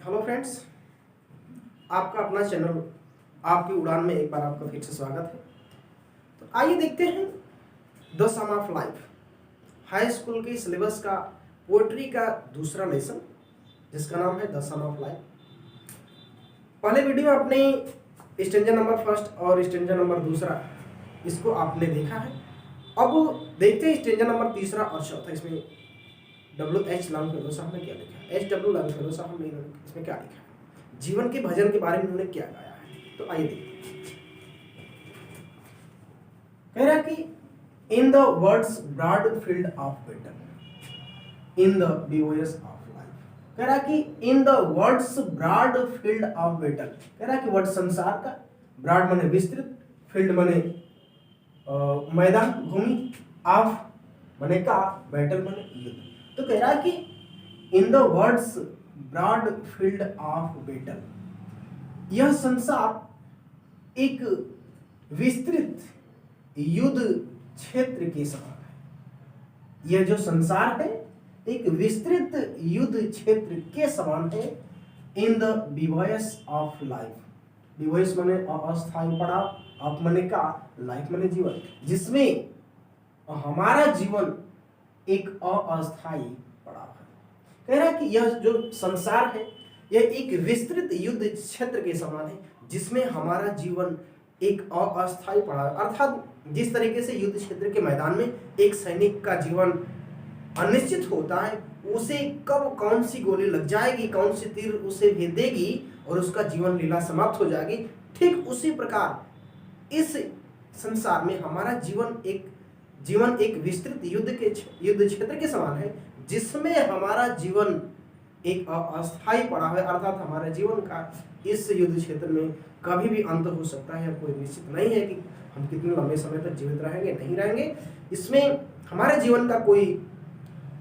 Hello friends, आपका अपना channel आपकी उड़ान में एक बार आपका फिर से स्वागत है। तो आइए देखते हैं the sum of life, high school के सिलेबस का पोएट्री का दूसरा लेसन जिसका नाम है द सम ऑफ लाइफ। पहले वीडियो में अपने स्टेंजा नंबर फर्स्ट और स्टेंजा नंबर दूसरा इसको आपने देखा है। अब देखते हैं स्टेंजा नंबर तीसरा और चौथा। इसमें WH लॉन्गफेलो साहब ने क्या लिखा है, HW लॉन्गफेलो साहब ने इसमें क्या लिखा है, जीवन के भजन के बारे में उन्होंने क्या गाया है। तो आइए देखते हैं। कह रहा है कि in the world's broad field of battle in the bivouac of life. कह रहा है कि in the world's broad field of battle. कह रहा है कि वर्ड संसार का, ब्रॉड माने विस्तृत, फील्ड माने मैदान भूमि, ऑफ माने का, बैटल माने युद्ध। तो कह रहा है कि in the world's broad field of battle, यह संसार एक विस्तृत युद्ध क्षेत्र के समान है। यह जो संसार है एक विस्तृत युद्ध क्षेत्र के समान है। इन द बीवॉयस ऑफ लाइफ, बीवॉयस माने अस्थायी पड़ाव, ऑफ माने का, लाइफ माने जीवन, जिसमें हमारा जीवन एक अस्थायी पड़ाव है। कह रहा है कि यह जो संसार है यह एक विस्तृत युद्ध क्षेत्र के समान है जिसमें हमारा जीवन एक अस्थायी पड़ाव, अर्थात जिस तरीके से युद्ध क्षेत्र के मैदान में एक सैनिक का जीवन अनिश्चित होता है, उसे कब कौन सी गोली लग जाएगी, कौन सी तीर उसे भेदेगी और उसका जीवन लीला समाप्त हो जाएगी, ठीक उसी प्रकार इस संसार में हमारा जीवन एक विस्तृत युद्ध क्षेत्र के समान है जिसमें हमारा जीवन एक अस्थायी पड़ाव है, अर्थात हमारे जीवन का इस युद्ध क्षेत्र में कभी भी अंत हो सकता है। कोई निश्चित नहीं है कि हम कितने लंबे समय तक जीवित रहेंगे, नहीं रहेंगे। इसमें हमारे जीवन का कोई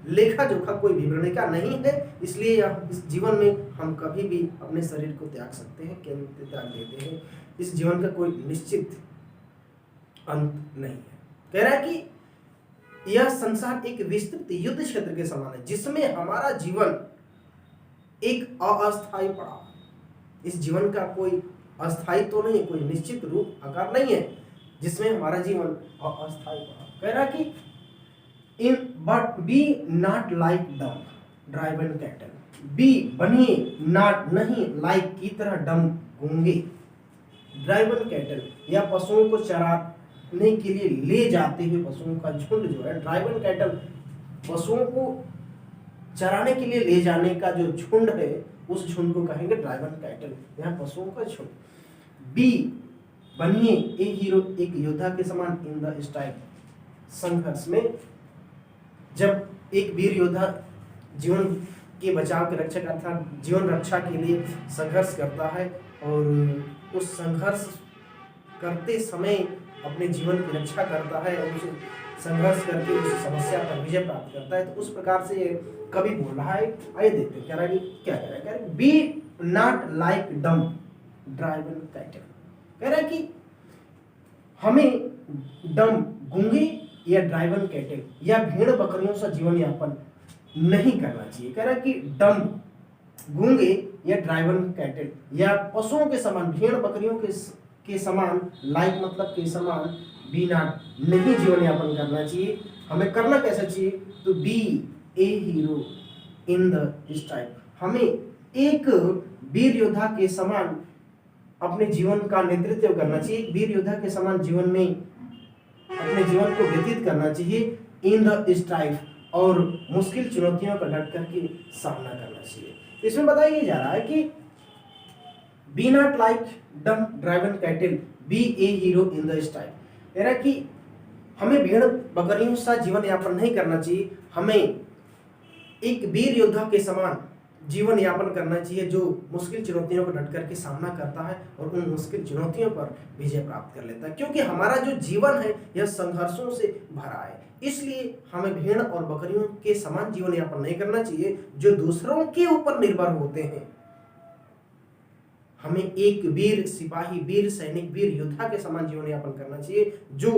लेखा जोखा, कोई विवरणिका नहीं है। इसलिए इस जीवन में हम कभी भी अपने शरीर को त्याग सकते हैं, केवल त्याग देते हैं। इस जीवन का कोई निश्चित अंत नहीं है। कह रहा है कि यह संसार एक विस्तृत युद्ध क्षेत्र के समान है जिसमें हमारा जीवन एक अस्थायी पड़ाव, इस जीवन का कोई अस्थायी तो नहीं, कोई निश्चित रूप आकार नहीं है जिसमें हमारा जीवन अस्थायी पड़ाव। कह रहा कि in but be not like dumb driven cattle, be बनिए, नॉट नहीं, लाइक की तरह, डम गूंगे, ड्राइवन कैटल या पशुओं को चराने के लिए ले जाते हुए पशुओं का झुंड जो है, ड्राइवन कैटल पशुओं को चराने के लिए ले जाने का जो झुंड है उस झुंड को कहेंगे ड्राइवन कैटल, यहाँ पशुओं का झुंड। बी बनिए ए हीरो, एक योद्धा के समान, इन द स्ट्राइक, संघर्ष में जब एक वीर योद्धा जीवन के बचाव के रक्षक अर्थात जीवन रक्षा के लिए संघर्ष करता है और उस संघर्ष करते समय अपने जीवन की रक्षा करता है और उस संघर्ष करके उस समस्या पर विजय प्राप्त करता है, तो उस प्रकार से कवि बोल रहा है। आइए देखते हैं, कह रहा है कि क्या कह रहा है, be not like dumb driven cattle. कह रहा है कि हमें डम गूंगे या ड्राइवन कैटल या भेड़ बकरियों से जीवन यापन नहीं करना चाहिए। कह रहा है कि डम गूंगे या ड्राइवन कैटल या पशुओं के समान, भेड़ बकरियों के समान, लाइक मतलब के समान, बी नॉट नहीं जीवन यापन करना चाहिए। हमें करना कैसा चाहिए, तो be a hero in the strife, हमें एक वीर योद्धा के समान अपने जीवन का नेतृत्व करना चाहिए, वीर योद्धा के समान जीवन में अपने जीवन को व्यतीत करना चाहिए, इन द स्ट्राइक, और मुश्किल चुनौतियों का डट करके सामना करना चाहिए। इसमें बताया जा रहा है कि be not like dumb driven cattle, be a hero in the strife. कह रहा है कि हमें भेड़ बकरियों सा जीवन यापन नहीं करना चाहिए, हमें एक वीर योद्धा के समान जीवन यापन करना चाहिए जो मुश्किल चुनौतियों को डट करके सामना करता है और उन मुश्किल चुनौतियों पर विजय प्राप्त कर लेता है। क्योंकि हमारा जो जीवन है यह संघर्षों से भरा है, इसलिए हमें भेड़ और बकरियों के समान जीवन यापन नहीं करना चाहिए जो दूसरों के ऊपर निर्भर होते हैं। हमें एक वीर सिपाही, वीर सैनिक, वीर योद्धा के समान जीवन यापन करना चाहिए जो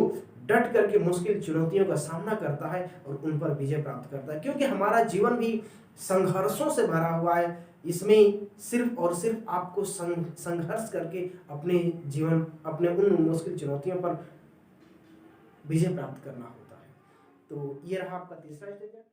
डट करके मुश्किल चुनौतियों का सामना करता है और उन पर विजय प्राप्त करता है। क्योंकि हमारा जीवन भी संघर्षों से भरा हुआ है, इसमें सिर्फ और सिर्फ आपको संघर्ष करके अपने जीवन, अपने उन मुश्किल चुनौतियों पर विजय प्राप्त करना होता है। तो ये रहा आपका तीसरा स्टेज है।